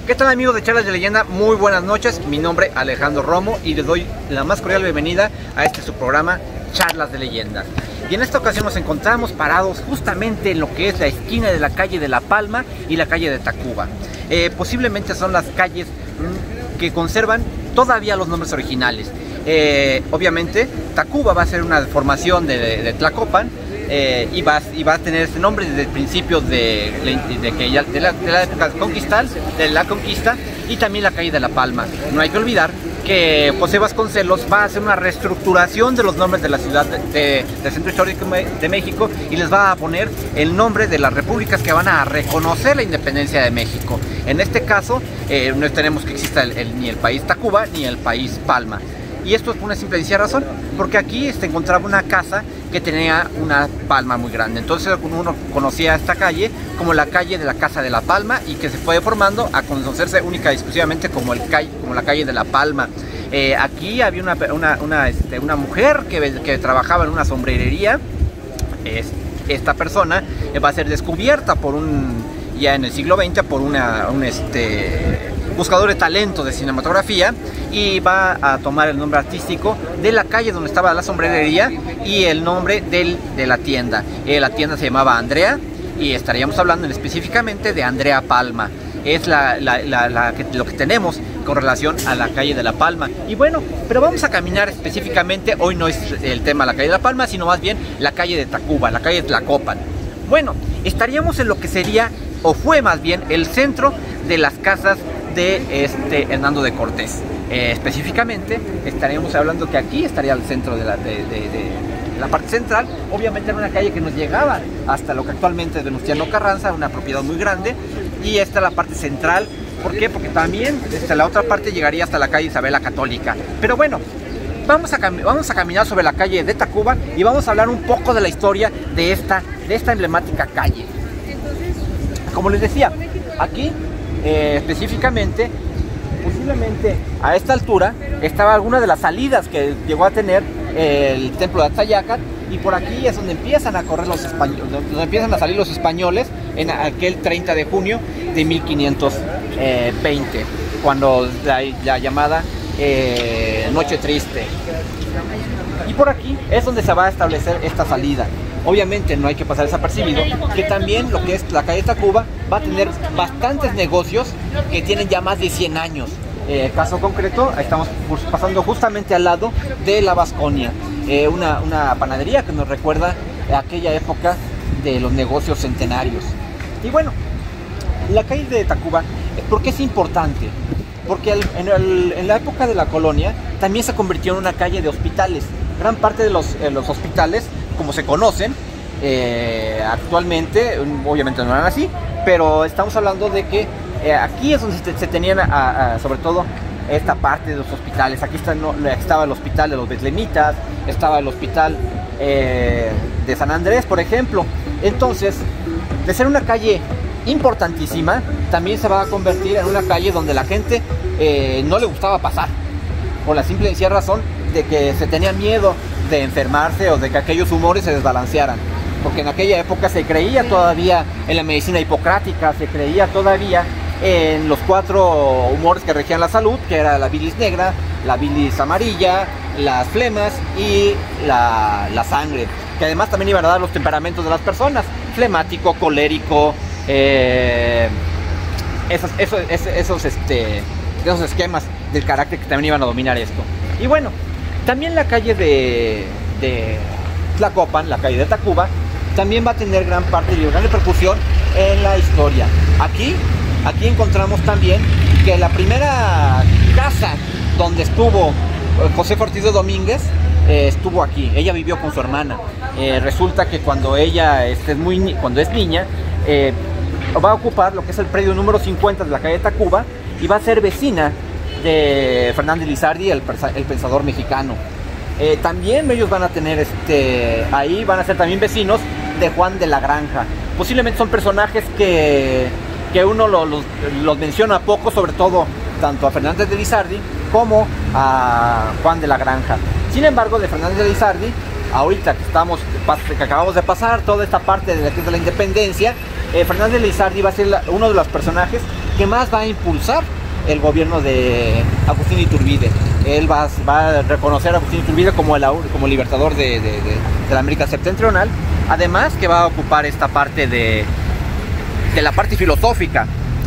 ¿Qué tal, amigos de Charlas de Leyenda? Muy buenas noches, mi nombre es Alejandro Romo y les doy la más cordial bienvenida a su programa Charlas de Leyendas. Y en esta ocasión nos encontramos parados justamente en lo que es la esquina de la calle de La Palma y la calle de Tacuba. Posiblemente son las calles que conservan todavía los nombres originales. Obviamente Tacuba va a ser una deformación de Tlacopan, y va a tener este nombre desde el principio de la época conquistal, de la conquista, y también la calle de La Palma. No hay que olvidar que José Vasconcelos va a hacer una reestructuración de los nombres de la ciudad del Centro Histórico de México y les va a poner el nombre de las repúblicas que van a reconocer la independencia de México. En este caso no tenemos que exista ni el país Tacuba ni el país Palma. Y esto es por una simple y sencilla razón, porque aquí se encontraba una casa que tenía una palma muy grande. Entonces uno conocía esta calle como la calle de la Casa de la Palma, y que se fue formando a conocerse única y exclusivamente como la calle de La Palma. Aquí había una mujer que trabajaba en una sombrerería. Esta persona va a ser descubierta ya en el siglo XX por un buscador de talento de cinematografía, y va a tomar el nombre artístico de la calle donde estaba la sombrerería y el nombre de la tienda. La tienda se llamaba Andrea, y estaríamos hablando específicamente de Andrea Palma. Es lo que tenemos con relación a la calle de La Palma. Y bueno, pero vamos a caminar específicamente. Hoy no es el tema la calle de La Palma, sino más bien la calle de Tacuba, la calle de Tlacopan. Bueno, estaríamos en lo que sería, o fue más bien, el centro de las casas de Hernando de Cortés. Específicamente estaríamos hablando que aquí estaría el centro de la parte central. Obviamente era una calle que nos llegaba hasta lo que actualmente es Venustiano Carranza, una propiedad muy grande, y esta es la parte central. ¿Por qué? Porque también la otra parte llegaría hasta la calle Isabel la Católica. Pero bueno, vamos a caminar sobre la calle de Tacuba y vamos a hablar un poco de la historia de esta emblemática calle. Como les decía, aquí específicamente, posiblemente a esta altura, estaba alguna de las salidas que llegó a tener el templo de Atzayacat, y por aquí es donde empiezan a correr los españoles, donde empiezan a salir los españoles en aquel 30 de junio de 1520, cuando la llamada Noche Triste. Y por aquí es donde se va a establecer esta salida. Obviamente no hay que pasar desapercibido que también lo que es la calle Tacuba va a tener bastantes negocios que tienen ya más de 100 años. Caso concreto, estamos pasando justamente al lado de la Vasconia, una panadería que nos recuerda a aquella época de los negocios centenarios. Y bueno, la calle de Tacuba, ¿por qué es importante? Porque en la época de la colonia también se convirtió en una calle de hospitales. Gran parte de los hospitales, como se conocen actualmente, obviamente no eran así, pero estamos hablando de que aquí es donde se tenían sobre todo esta parte de los hospitales. Aquí estaba el hospital de los betlemitas, estaba el hospital de San Andrés, por ejemplo. Entonces, de ser una calle importantísima, también se va a convertir en una calle donde la gente no le gustaba pasar, por la simple y sencilla razón de que se tenía miedo de enfermarse o de que aquellos humores se desbalancearan, porque en aquella época se creía todavía en la medicina hipocrática, se creía todavía en los 4 humores que regían la salud, que era la bilis negra, la bilis amarilla, las flemas y la sangre, que además también iban a dar los temperamentos de las personas: flemático, colérico, esos esquemas del carácter que también iban a dominar esto. Y bueno, también la calle de Tlacopan, la calle de Tacuba, también va a tener gran parte y gran repercusión en la historia. Aquí encontramos también que la primera casa donde estuvo José Ortiz de Domínguez estuvo aquí. Ella vivió con su hermana. Resulta que cuando ella es niña, va a ocupar lo que es el predio número 50 de la calle de Tacuba, y va a ser vecina de Fernández Lizardi, el pensador mexicano. También ellos van a tener ahí van a ser también vecinos de Juan de la Granja. Posiblemente son personajes que uno los menciona poco, sobre todo tanto a Fernández de Lizardi como a Juan de la Granja. Sin embargo, de Fernández de Lizardi, ahorita que acabamos de pasar toda esta parte de la independencia, Fernández de Lizardi va a ser uno de los personajes que más va a impulsar el gobierno de Agustín Iturbide. Él va a reconocer a Agustín Iturbide como libertador de la América Septentrional. Además que va a ocupar esta parte de la parte filosófica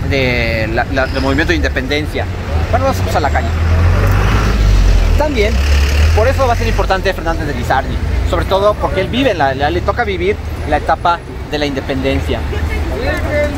del movimiento de independencia. Bueno, vamos a la calle. También, por eso va a ser importante Fernández de Lizardi, sobre todo porque él vive, le toca vivir la etapa de la independencia.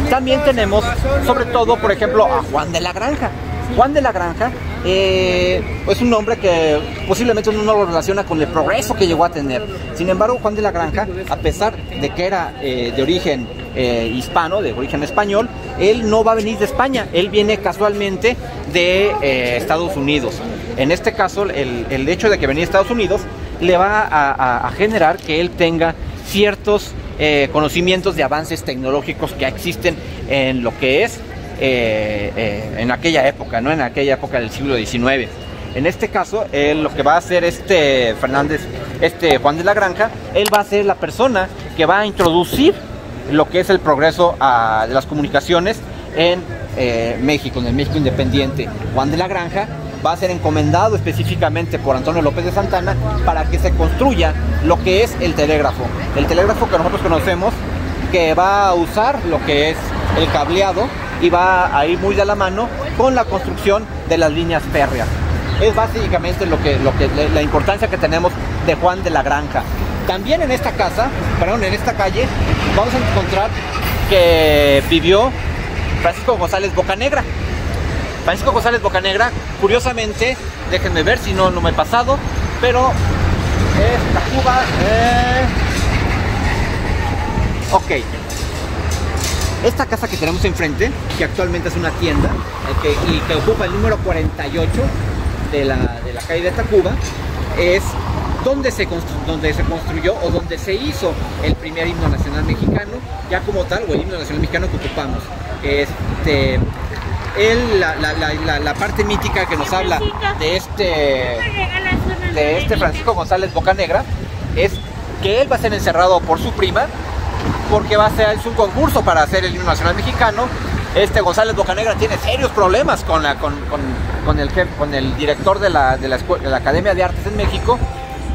También tenemos, sobre todo, por ejemplo, a Juan de la Granja. Juan de la Granja es un hombre que posiblemente uno no lo relaciona con el progreso que llegó a tener. Sin embargo, Juan de la Granja, a pesar de que era de origen hispano, de origen español, él no va a venir de España, él viene casualmente de Estados Unidos. En este caso, el hecho de que venía de Estados Unidos le va a generar que él tenga ciertos conocimientos de avances tecnológicos que existen en lo que es en aquella época, ¿no? En aquella época del siglo XIX. En este caso, lo que va a hacer Juan de la Granja, él va a ser la persona que va a introducir lo que es el progreso de las comunicaciones en México, en el México independiente. Juan de la Granja va a ser encomendado específicamente por Antonio López de Santana para que se construya lo que es el telégrafo. El telégrafo que nosotros conocemos, que va a usar lo que es el cableado y va a ir muy de la mano con la construcción de las líneas férreas. Es básicamente la importancia que tenemos de Juan de la Granja. También en esta calle, vamos a encontrar que vivió Francisco González Bocanegra. Francisco González Bocanegra, curiosamente, déjenme ver si no me he pasado, pero es Tacuba. Ok. Esta casa que tenemos enfrente, que actualmente es una tienda, y que ocupa el número 48 de la calle de Tacuba, es donde se construyó o donde se hizo el primer himno nacional mexicano, ya como tal, o el himno nacional mexicano que ocupamos. La parte mítica que nos habla de este Francisco González Bocanegra es que él va a ser encerrado por su prima, porque es un concurso para hacer el himno nacional mexicano. González Bocanegra tiene serios problemas con el director de la Academia de Artes en México,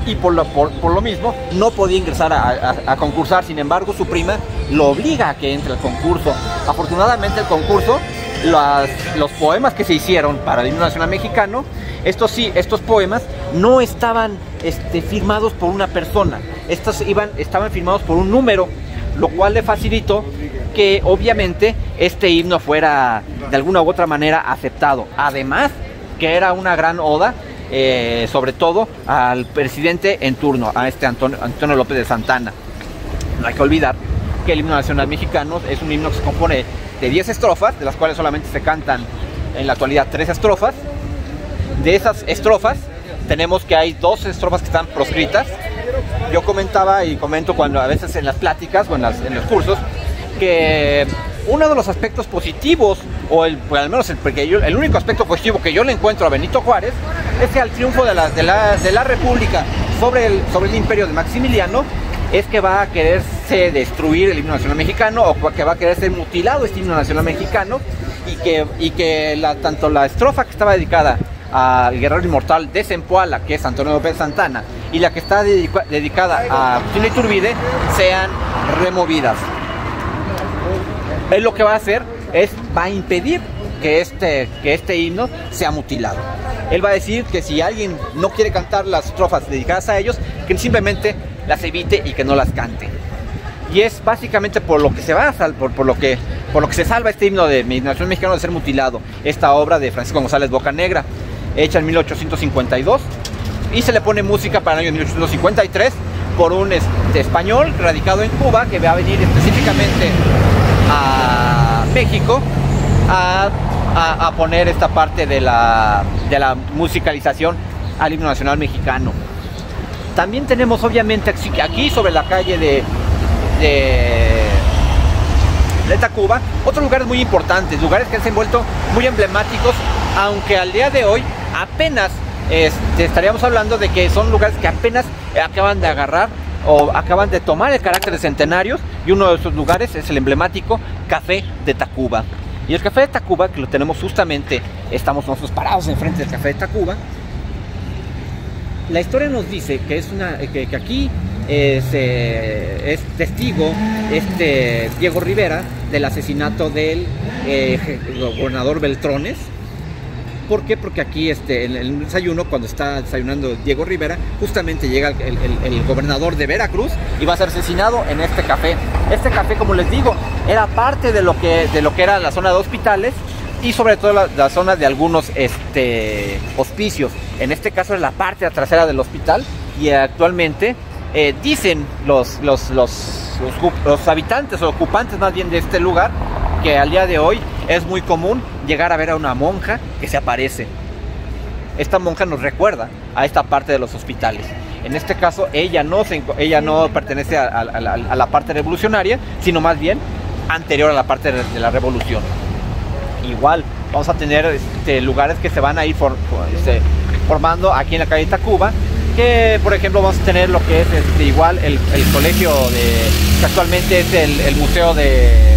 y por lo mismo no podía ingresar a concursar. Sin embargo, su prima lo obliga a que entre al concurso. Afortunadamente, el concurso, los poemas que se hicieron para el himno nacional mexicano, estos poemas no estaban firmados por una persona, estaban firmados por un número, lo cual le facilitó que obviamente este himno fuera de alguna u otra manera aceptado. Además, que era una gran oda, sobre todo al presidente en turno, a Antonio López de Santana. No hay que olvidar que el himno nacional mexicano es un himno que se compone de 10 estrofas, de las cuales solamente se cantan en la actualidad 3 estrofas. De esas estrofas tenemos que hay 2 estrofas que están proscritas. Yo comentaba y comento cuando a veces en las pláticas o en los cursos, que uno de los aspectos positivos, pues al menos el único aspecto positivo que yo le encuentro a Benito Juárez, es que al triunfo de la República sobre el imperio de Maximiliano, es que va a quererse destruir el himno nacional mexicano, o que va a quererse mutilado este himno nacional mexicano, y que tanto la estrofa que estaba dedicada al guerrero inmortal de Zempoala, que es Antonio López Santana, y la que está dedicada a Agustín Iturbide, sean removidas. Él lo que va a hacer va a impedir que este himno sea mutilado. Él va a decir que si alguien no quiere cantar las estrofas dedicadas a ellos, que simplemente las evite y que no las cante. Y es básicamente por lo que se basa, por lo que se salva este himno de nacional mexicano de ser mutilado, esta obra de Francisco González Bocanegra, hecha en 1852, y se le pone música para el año 1853 por un español radicado en Cuba, que va a venir específicamente a México a poner esta parte de la musicalización al himno nacional mexicano. También tenemos obviamente aquí sobre la calle de Tacuba otros lugares muy importantes, lugares que se han vuelto muy emblemáticos, aunque al día de hoy apenas estaríamos hablando de que son lugares que apenas acaban de agarrar o acaban de tomar el carácter de centenarios, y uno de esos lugares es el emblemático Café de Tacuba. Y el Café de Tacuba, que lo tenemos justamente, estamos nosotros parados enfrente del Café de Tacuba. La historia nos dice que que aquí es testigo Diego Rivera del asesinato del gobernador Beltrones. ¿Por qué? Porque aquí en el desayuno, cuando está desayunando Diego Rivera, justamente llega el gobernador de Veracruz y va a ser asesinado en este café. Este café, como les digo, era parte de lo que era la zona de hospitales y sobre todo la zona de algunos hospicios. En este caso es la parte trasera del hospital y actualmente dicen los habitantes o ocupantes más bien de este lugar que al día de hoy es muy común llegar a ver a una monja que se aparece. Esta monja nos recuerda a esta parte de los hospitales. En este caso ella no pertenece a la parte revolucionaria, sino más bien anterior a la parte de la revolución. Igual vamos a tener lugares que se van a ir formando aquí en la calle Tacuba, que por ejemplo vamos a tener lo que es igual el colegio que actualmente es el museo se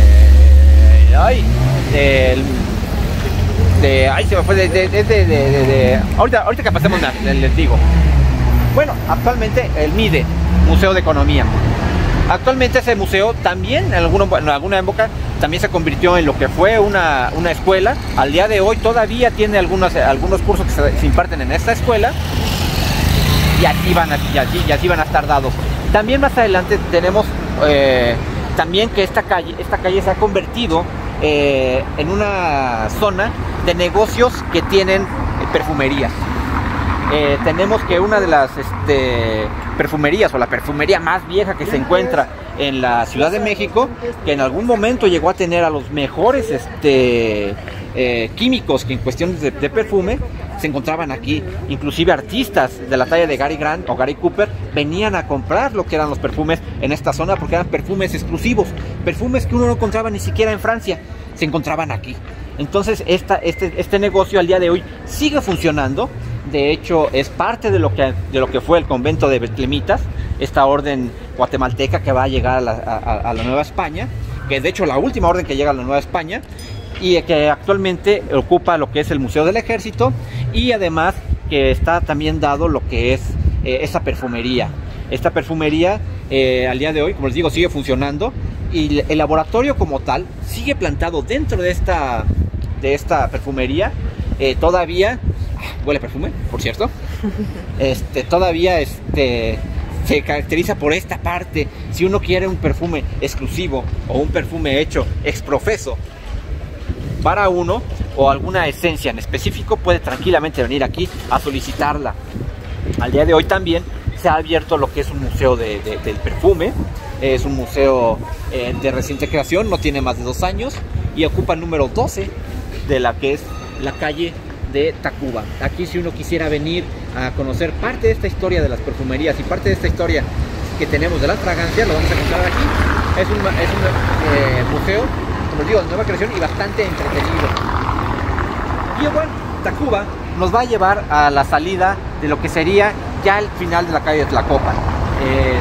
me fue ahorita que pasemos les digo. Bueno, actualmente el MIDE, Museo de Economía. Actualmente ese museo también en alguna época también se convirtió en lo que fue una escuela. Al día de hoy todavía tiene algunos cursos que se imparten en esta escuela y así van a estar dados. También más adelante tenemos también que esta calle se ha convertido en una zona de negocios que tienen perfumerías. Tenemos que una de las perfumerías o la perfumería más vieja que se encuentra en la Ciudad de México, que en algún momento llegó a tener a los mejores químicos que en cuestiones de perfume se encontraban aquí. Inclusive artistas de la talla de Gary Grant o Gary Cooper venían a comprar lo que eran los perfumes en esta zona porque eran perfumes exclusivos, perfumes que uno no encontraba ni siquiera en Francia, se encontraban aquí. Entonces este negocio al día de hoy sigue funcionando. De hecho es parte de lo que fue el convento de Betlemitas, esta orden guatemalteca que va a llegar a la Nueva España, que es de hecho la última orden que llega a la Nueva España, y que actualmente ocupa lo que es el Museo del Ejército, y además que está también dado lo que es esta perfumería. Esta perfumería al día de hoy, como les digo, sigue funcionando, y el laboratorio como tal sigue plantado dentro de esta perfumería. Todavía huele a perfume, por cierto. Todavía se caracteriza por esta parte. Si uno quiere un perfume exclusivo o un perfume hecho ex profeso para uno o alguna esencia en específico, puede tranquilamente venir aquí a solicitarla. Al día de hoy también se ha abierto lo que es un museo del perfume. Es un museo de reciente creación, no tiene más de 2 años y ocupa el número 12 de la que es la calle de Tacuba. Aquí, si uno quisiera venir a conocer parte de esta historia de las perfumerías y parte de esta historia que tenemos de las fragancias, lo vamos a encontrar aquí. Es un museo, como les digo, de nueva creación y bastante entretenido. Y bueno, Tacuba nos va a llevar a la salida de lo que sería ya el final de la calle de Tlacopan.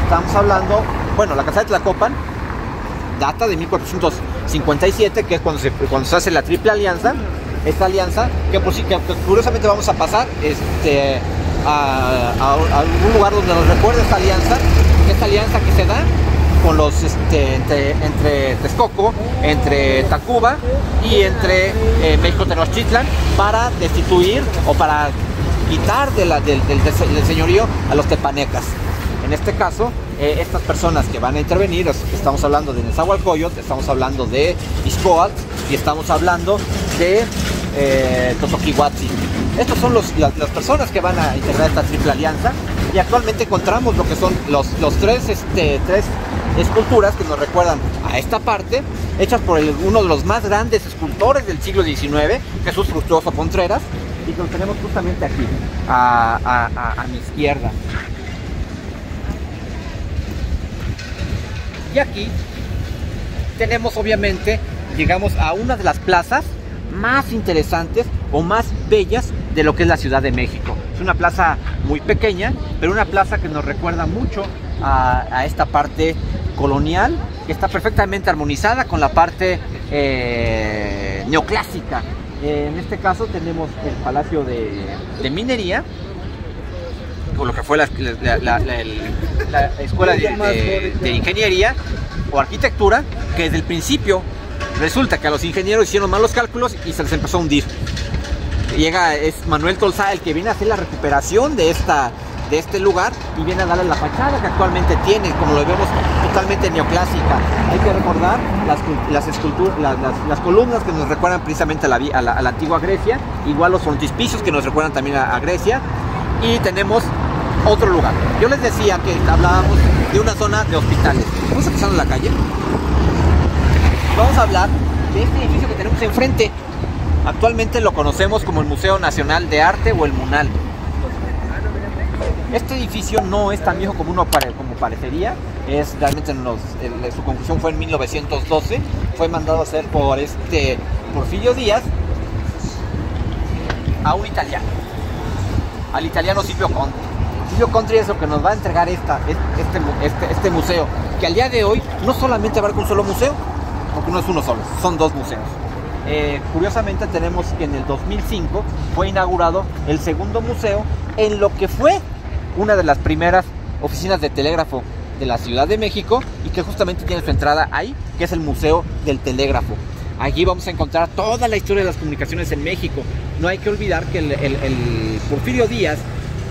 Estamos hablando, bueno, la casa de Tlacopan data de 1457, que es cuando se hace la Triple Alianza. Esta alianza, que curiosamente vamos a pasar a algún lugar donde nos recuerda esta alianza que se da con los entre Texcoco, entre Tacuba y entre México Tenochtitlan, para destituir o para quitar del señorío a los tepanecas. En este caso, estas personas que van a intervenir, estamos hablando de Nezahualcóyotl, estamos hablando de Ixcoatl y estamos hablando de Totoquihuatzin. Estas son las personas que van a integrar esta triple alianza, y actualmente encontramos lo que son los tres esculturas que nos recuerdan a esta parte, hechas por uno de los más grandes escultores del siglo XIX, Jesús Fructuoso Contreras, y que lo tenemos justamente aquí, a mi izquierda. Y aquí tenemos, obviamente, llegamos a una de las plazas más interesantes o más bellas de lo que es la Ciudad de México. Es una plaza muy pequeña, pero una plaza que nos recuerda mucho a esta parte colonial, que está perfectamente armonizada con la parte neoclásica. En este caso tenemos el Palacio de Minería, o lo que fue la Escuela de Ingeniería o Arquitectura, que desde el principio resulta que a los ingenieros hicieron malos cálculos y se les empezó a hundir. Es Manuel Tolsá el que viene a hacer la recuperación de este lugar y viene a darle la fachada que actualmente tiene, como lo vemos, totalmente neoclásica. Hay que recordar las columnas que nos recuerdan precisamente a la antigua Grecia, igual los frontispicios que nos recuerdan también a Grecia, y tenemos otro lugar. Yo les decía que hablábamos de una zona de hospitales. Vamos a pasar a la calle. Vamos a hablar de este edificio que tenemos enfrente. Actualmente lo conocemos como el Museo Nacional de Arte o el MUNAL. Este edificio no es tan viejo como parecería. Realmente su conclusión fue en 1912. Fue mandado a hacer por Porfirio Díaz a un italiano, al italiano Silvio Conti. Silvio Conti es lo que nos va a entregar este museo, que al día de hoy no solamente abarca un solo museo, porque no es uno solo, son dos museos. Curiosamente tenemos que en el 2005 fue inaugurado el segundo museo en lo que fue una de las primeras oficinas de telégrafo de la Ciudad de México, y que justamente tiene su entrada ahí, que es el Museo del Telégrafo. Allí vamos a encontrar toda la historia de las comunicaciones en México. No hay que olvidar que el Porfirio Díaz,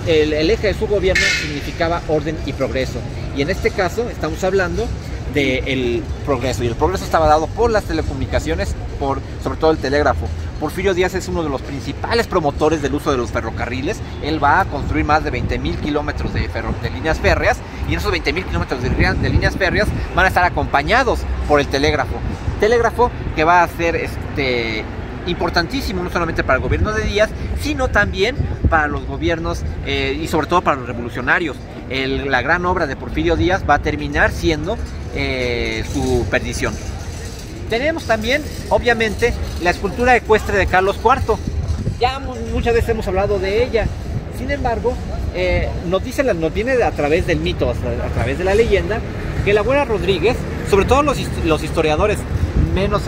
el eje de su gobierno significaba orden y progreso, y en este caso estamos hablando del progreso, y el progreso estaba dado por las telecomunicaciones, sobre todo el telégrafo. Porfirio Díaz es uno de los principales promotores del uso de los ferrocarriles. Él va a construir más de 20,000 kilómetros de líneas férreas, y esos 20,000 kilómetros de líneas férreas van a estar acompañados por el telégrafo. Telégrafo que va a ser importantísimo no solamente para el gobierno de Díaz, sino también para los gobiernos y sobre todo para los revolucionarios. La gran obra de Porfirio Díaz va a terminar siendo su perdición. Tenemos también, obviamente, la escultura ecuestre de Carlos IV. Ya muchas veces hemos hablado de ella. Sin embargo, nos viene a través del mito, a través de la leyenda, que la abuela Rodríguez, sobre todo los historiadores menos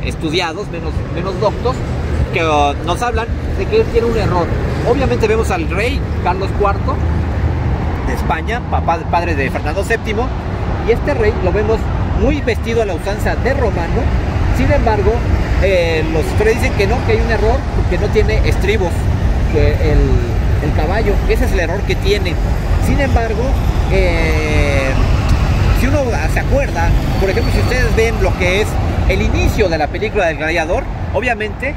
estudiados, menos doctos, que nos hablan de que él tiene un error. Obviamente vemos al rey Carlos IV de España, padre de Fernando VII, y este rey lo vemos muy vestido a la usanza de romano. Sin embargo, los historiadores dicen que no, que hay un error, porque no tiene estribos, que el caballo, ese es el error que tiene. Sin embargo, si uno se acuerda, por ejemplo, si ustedes ven lo que es el inicio de la película del Gladiador, obviamente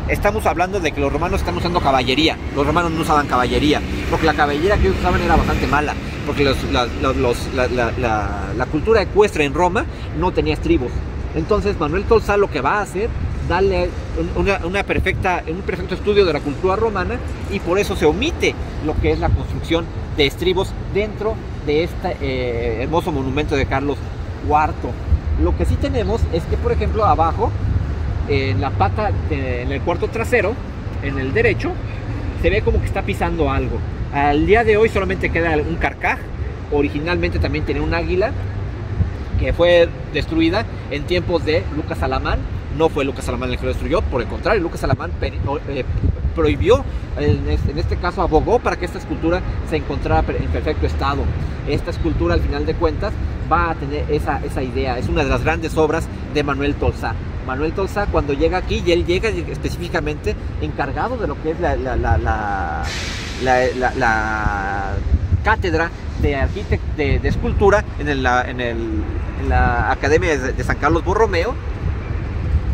estamos hablando de que los romanos están usando caballería. Los romanos no usaban caballería, porque la caballería que ellos usaban era bastante mala, porque la cultura ecuestre en Roma no tenía estribos. Entonces Manuel Tolsá lo que va a hacer, darle un perfecto estudio de la cultura romana, y por eso se omite lo que es la construcción de estribos dentro de este hermoso monumento de Carlos IV. Lo que sí tenemos es que, por ejemplo, abajo, en la pata, en el cuarto trasero, en el derecho, se ve como que está pisando algo. Al día de hoy solamente queda un carcaj. Originalmente también tenía un águila que fue destruida en tiempos de Lucas Alamán. No fue Lucas Alamán el que lo destruyó, por el contrario, Lucas Alamán prohibió, en este caso abogó para que esta escultura se encontrara en perfecto estado. Esta escultura, al final de cuentas, va a tener esa idea. Es una de las grandes obras de Manuel Tolsá. Manuel Tolsá, cuando llega aquí, y él llega específicamente encargado de lo que es la cátedra de escultura en la Academia de San Carlos Borromeo,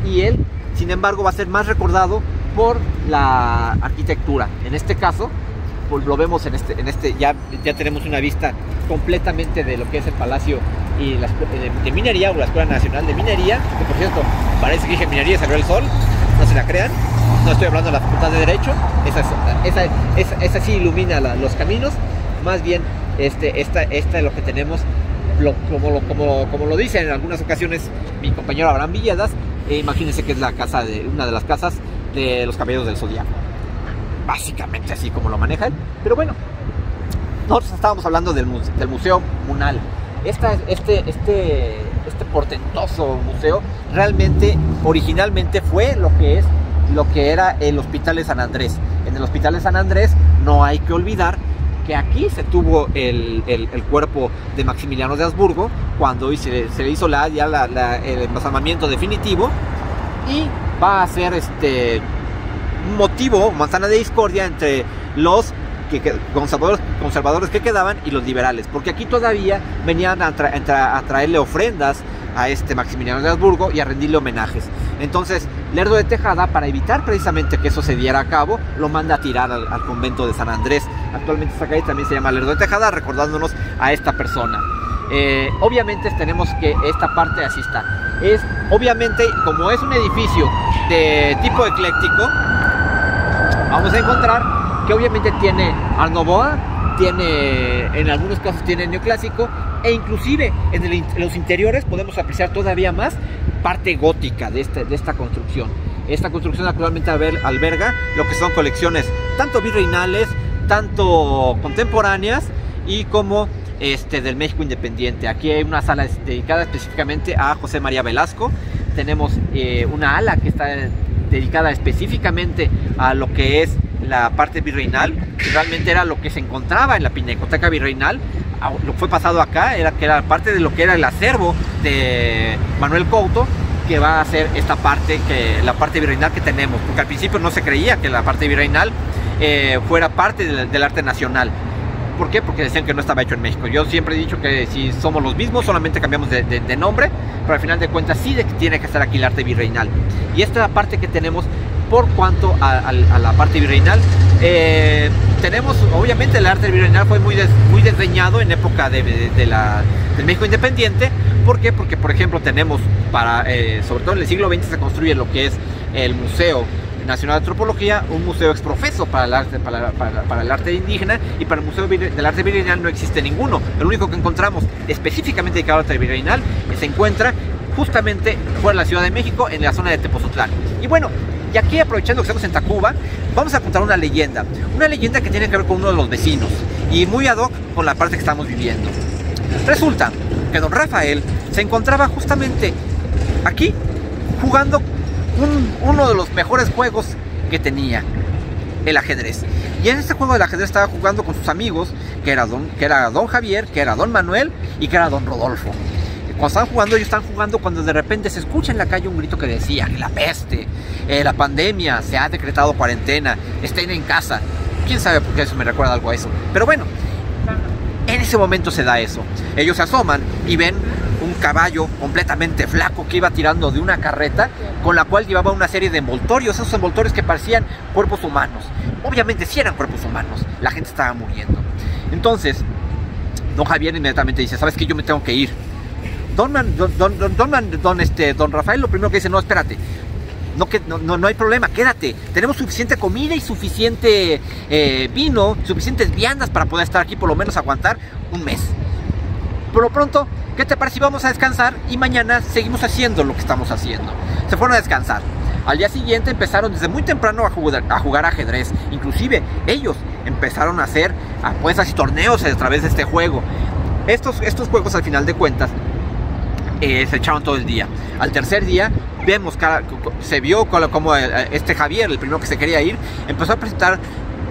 y él, sin embargo, va a ser más recordado por la arquitectura. En este caso, pues lo vemos ya tenemos una vista completamente de lo que es el Palacio y de Minería, o la Escuela Nacional de Minería, que por cierto, parece que dije minería y salió el sol, no se la crean, no estoy hablando de la Facultad de Derecho, esa sí ilumina los caminos. Más bien, esta es lo que tenemos, como lo dice en algunas ocasiones mi compañero Abraham Villedas. Imagínense que es una de las casas de los Caballeros del Zodiaco, básicamente así como lo maneja él. Pero bueno, nosotros estábamos hablando del Museo MUNAL. Este portentoso museo realmente, originalmente fue lo que era el Hospital de San Andrés. En el Hospital de San Andrés no hay que olvidar que aquí se tuvo el cuerpo de Maximiliano de Habsburgo cuando se le hizo el embalsamamiento definitivo, y va a ser un motivo, manzana de discordia entre los conservadores que quedaban y los liberales, porque aquí todavía venían a traerle ofrendas a Maximiliano de Habsburgo y a rendirle homenajes. Entonces Lerdo de Tejada, para evitar precisamente que eso se diera a cabo, lo manda a tirar al convento de San Andrés. Actualmente esta calle también se llama Lerdo de Tejada, recordándonos a esta persona. Obviamente tenemos que esta parte así está. Obviamente, como es un edificio de tipo ecléctico, vamos a encontrar que obviamente tiene Art Nouveau, en algunos casos tiene neoclásico, e inclusive en los interiores podemos apreciar todavía más parte gótica de esta construcción. Esta construcción actualmente alberga lo que son colecciones tanto virreinales, tanto contemporáneas, y como del México independiente. Aquí hay una sala dedicada específicamente a José María Velasco. Tenemos una ala que está dedicada específicamente a lo que es la parte virreinal, que realmente era lo que se encontraba en la Pinacoteca Virreinal. Lo que fue pasado acá que era parte de lo que era el acervo de Manuel Couto, que va a ser esta parte, la parte virreinal que tenemos, porque al principio no se creía que la parte virreinal fuera parte del arte nacional. ¿Por qué? Porque decían que no estaba hecho en México. Yo siempre he dicho que si somos los mismos, solamente cambiamos de nombre, pero al final de cuentas sí tiene que estar aquí el arte virreinal. Y esta es la parte que tenemos. Por cuanto a la parte virreinal, tenemos, obviamente el arte virreinal fue muy desdeñado en época del México independiente. ¿Por qué? Porque, por ejemplo, tenemos, sobre todo en el siglo XX se construye lo que es el Museo Nacional de Antropología, un museo exprofeso para el arte indígena, y para el Museo del Arte Virreinal no existe ninguno. El único que encontramos específicamente dedicado al arte virreinal se encuentra justamente fuera de la Ciudad de México, en la zona de Tepozotlán. Y bueno, y aquí, aprovechando que estamos en Tacuba, vamos a contar una leyenda que tiene que ver con uno de los vecinos, y muy ad hoc con la parte que estamos viviendo. Resulta que don Rafael se encontraba justamente aquí jugando uno de los mejores juegos que tenía, el ajedrez. Y en este juego del ajedrez estaba jugando con sus amigos, que era don Javier, que era don Manuel y que era don Rodolfo. Cuando estaban jugando, ellos estaban jugando cuando de repente se escucha en la calle un grito que decía: la peste, la pandemia, se ha decretado cuarentena, estén en casa. Quién sabe por qué eso me recuerda algo a eso. Pero bueno, en ese momento se da eso. Ellos se asoman y ven un caballo completamente flaco que iba tirando de una carreta, con la cual llevaba una serie de envoltorios, esos envoltorios que parecían cuerpos humanos. Obviamente sí eran cuerpos humanos, la gente estaba muriendo. Entonces, don Javier inmediatamente dice: ¿sabes qué? Yo me tengo que ir. Don Rafael lo primero que dice: no, espérate, no hay problema, quédate, tenemos suficiente comida y suficiente vino, suficientes viandas para poder estar aquí, por lo menos aguantar un mes. Por lo pronto, ¿qué te parece si vamos a descansar y mañana seguimos haciendo lo que estamos haciendo? Se fueron a descansar. Al día siguiente empezaron desde muy temprano a jugar ajedrez. Inclusive ellos empezaron a hacer apuestas y torneos a través de este juego. Estos juegos, al final de cuentas, se echaron todo el día. Al tercer día vemos se vio como Javier, el primero que se quería ir, empezó a presentar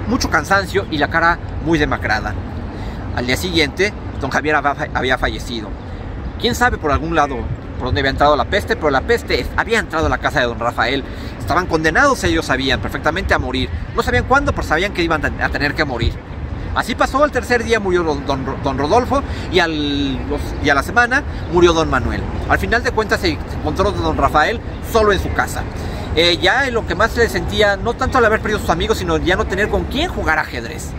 mucho cansancio y la cara muy demacrada. Al día siguiente don Javier había fallecido. Quién sabe por algún lado por donde había entrado la peste, pero la peste había entrado a la casa de don Rafael. Estaban condenados, ellos sabían perfectamente a morir. No sabían cuándo, pero sabían que iban a tener que morir. Así pasó. Al tercer día murió don Rodolfo, y a la semana murió don Manuel. Al final de cuentas se encontró don Rafael solo en su casa. Ya lo que más le sentía, no tanto al haber perdido a sus amigos, sino ya no tener con quién jugar ajedrez.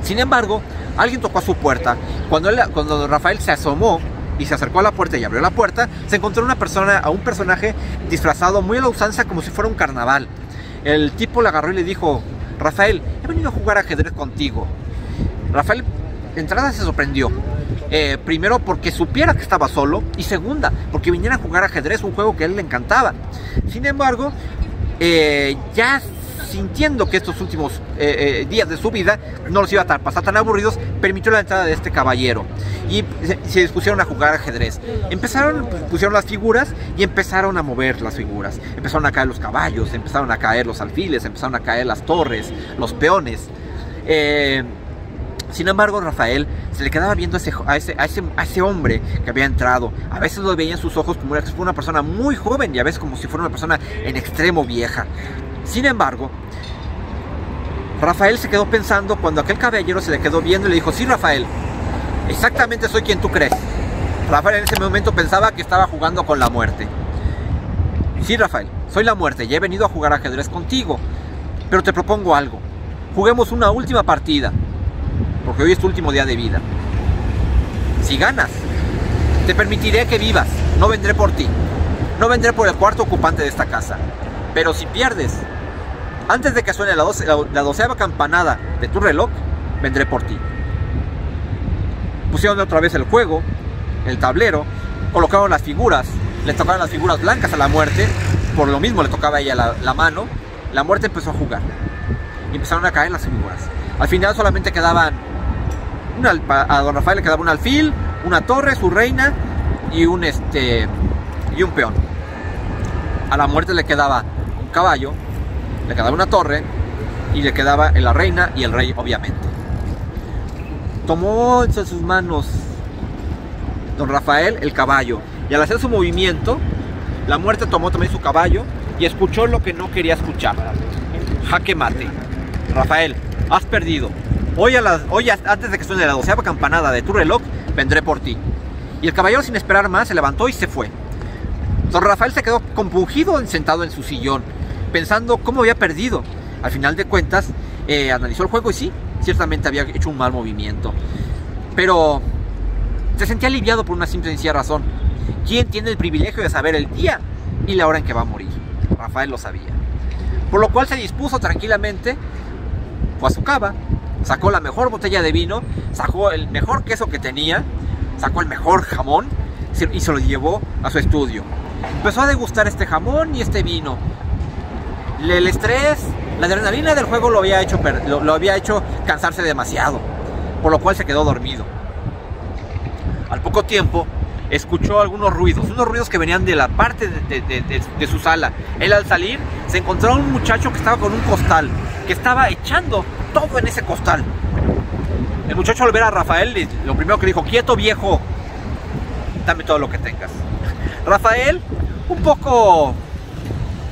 Sin embargo, alguien tocó a su puerta. Cuando don Rafael se asomó y se acercó a la puerta y abrió la puerta, se encontró a un personaje disfrazado muy a la usanza, como si fuera un carnaval. El tipo le agarró y le dijo: Rafael, he venido a jugar ajedrez contigo. Rafael de entrada se sorprendió. Primero porque supiera que estaba solo, y segunda porque viniera a jugar ajedrez, un juego que a él le encantaba. Sin embargo, ya sintiendo que estos últimos días de su vida no los iba a pasar tan aburridos, permitió la entrada de este caballero y se dispusieron a jugar ajedrez. Pusieron las figuras y empezaron a mover las figuras. Empezaron a caer los caballos, empezaron a caer los alfiles, empezaron a caer las torres, los peones. Sin embargo, Rafael se le quedaba viendo a ese hombre que había entrado. A veces lo veía en sus ojos como una persona muy joven y a veces como si fuera una persona en extremo vieja. Sin embargo, Rafael se quedó pensando cuando aquel caballero se le quedó viendo y le dijo: sí, Rafael, exactamente soy quien tú crees. Rafael en ese momento pensaba que estaba jugando con la muerte. Sí, Rafael, soy la muerte y he venido a jugar ajedrez contigo, pero te propongo algo. Juguemos una última partida, porque hoy es tu último día de vida. Si ganas, te permitiré que vivas, no vendré por ti, no vendré por el cuarto ocupante de esta casa. Pero si pierdes, antes de que suene la 12ª campanada de tu reloj, vendré por ti. Pusieron otra vez el juego, el tablero, colocaron las figuras, le tocaron las figuras blancas a la muerte, por lo mismo le tocaba a ella la mano. La muerte empezó a jugar y empezaron a caer las figuras. Al final solamente quedaban, a don Rafael le quedaba un alfil, una torre, su reina y un peón. A la muerte le quedaba un caballo, le quedaba una torre y le quedaba la reina y el rey, obviamente. Tomó en sus manos don Rafael el caballo y al hacer su movimiento, la muerte tomó también su caballo y escuchó lo que no quería escuchar. Jaque mate. Rafael, has perdido. Hoy antes de que suene la 12ª campanada de tu reloj, vendré por ti. Y el caballero, sin esperar más, se levantó y se fue. Don Rafael se quedó compungido sentado en su sillón, pensando cómo había perdido. Al final de cuentas, analizó el juego y sí, ciertamente había hecho un mal movimiento. Pero se sentía aliviado por una simple y sencilla razón. ¿Quién tiene el privilegio de saber el día y la hora en que va a morir? Rafael lo sabía. Por lo cual se dispuso tranquilamente, fue a su cava, sacó la mejor botella de vino, sacó el mejor queso que tenía, sacó el mejor jamón y se lo llevó a su estudio. Empezó a degustar este jamón y este vino. El estrés, la adrenalina del juego lo había hecho cansarse demasiado, por lo cual se quedó dormido. Al poco tiempo escuchó algunos ruidos, unos ruidos que venían de la parte de su sala. Él, al salir, se encontró a un muchacho que estaba con un costal, que estaba echando todo en ese costal. El muchacho, al ver a Rafael, lo primero que dijo: quieto, viejo, dame todo lo que tengas. Rafael, un poco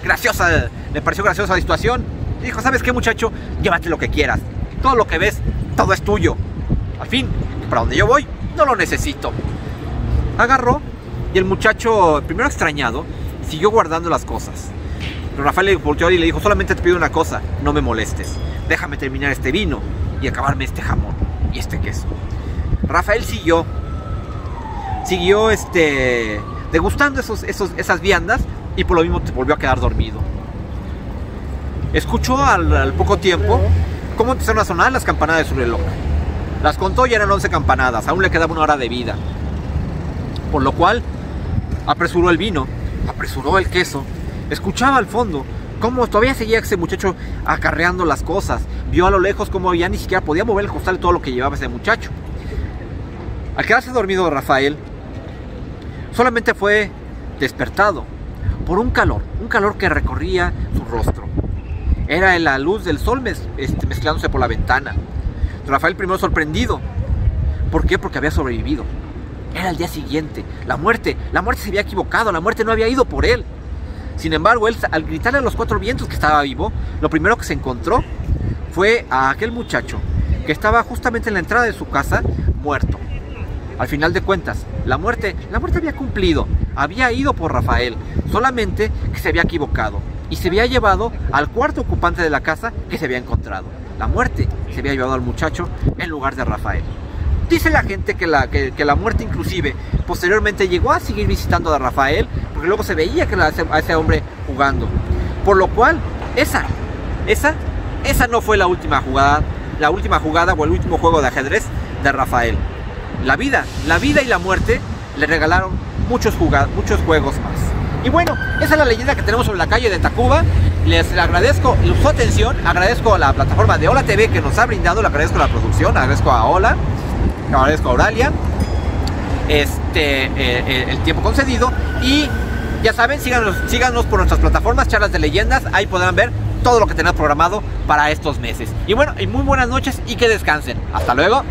graciosa, le pareció graciosa la situación, y dijo: ¿sabes qué, muchacho? Llévate lo que quieras, todo lo que ves, todo es tuyo. Al fin, para donde yo voy, no lo necesito. Agarró y el muchacho, primero extrañado, siguió guardando las cosas. Pero Rafael le volteó y le dijo: solamente te pido una cosa, no me molestes, déjame terminar este vino y acabarme este jamón y este queso. Rafael siguió degustando esas viandas y por lo mismo volvió a quedar dormido. Escuchó al poco tiempo cómo empezaron a sonar las campanadas de su reloj. Las contó y eran 11 campanadas, aún le quedaba 1 hora de vida. Por lo cual apresuró el vino, apresuró el queso. Escuchaba al fondo cómo todavía seguía ese muchacho acarreando las cosas. Vio a lo lejos cómo ya ni siquiera podía mover el costal de todo lo que llevaba ese muchacho. Al quedarse dormido Rafael, solamente fue despertado por un calor que recorría su rostro. Era la luz del sol mezclándose por la ventana. Rafael primero sorprendido. ¿Por qué? Porque había sobrevivido. Era el día siguiente. La muerte se había equivocado. La muerte no había ido por él. Sin embargo, él, al gritarle a los 4 vientos que estaba vivo, lo primero que se encontró fue a aquel muchacho que estaba justamente en la entrada de su casa, muerto. Al final de cuentas, la muerte había cumplido. Había ido por Rafael. Solamente que se había equivocado y se había llevado al cuarto ocupante de la casa que se había encontrado. La muerte se había llevado al muchacho en lugar de Rafael. Dice la gente que la muerte inclusive posteriormente llegó a seguir visitando a Rafael, porque luego se veía a ese hombre jugando. Por lo cual, esa no fue la última jugada o el último juego de ajedrez de Rafael. La vida y la muerte le regalaron muchos juegos más. Y bueno, esa es la leyenda que tenemos sobre la calle de Tacuba. Les agradezco su atención, agradezco a la plataforma de Hola TV que nos ha brindado, le agradezco a la producción, agradezco a Hola, agradezco a Auralia el tiempo concedido. Y ya saben, síganos por nuestras plataformas, Charlas de Leyendas, ahí podrán ver todo lo que tenemos programado para estos meses. Y bueno, y muy buenas noches y que descansen. Hasta luego.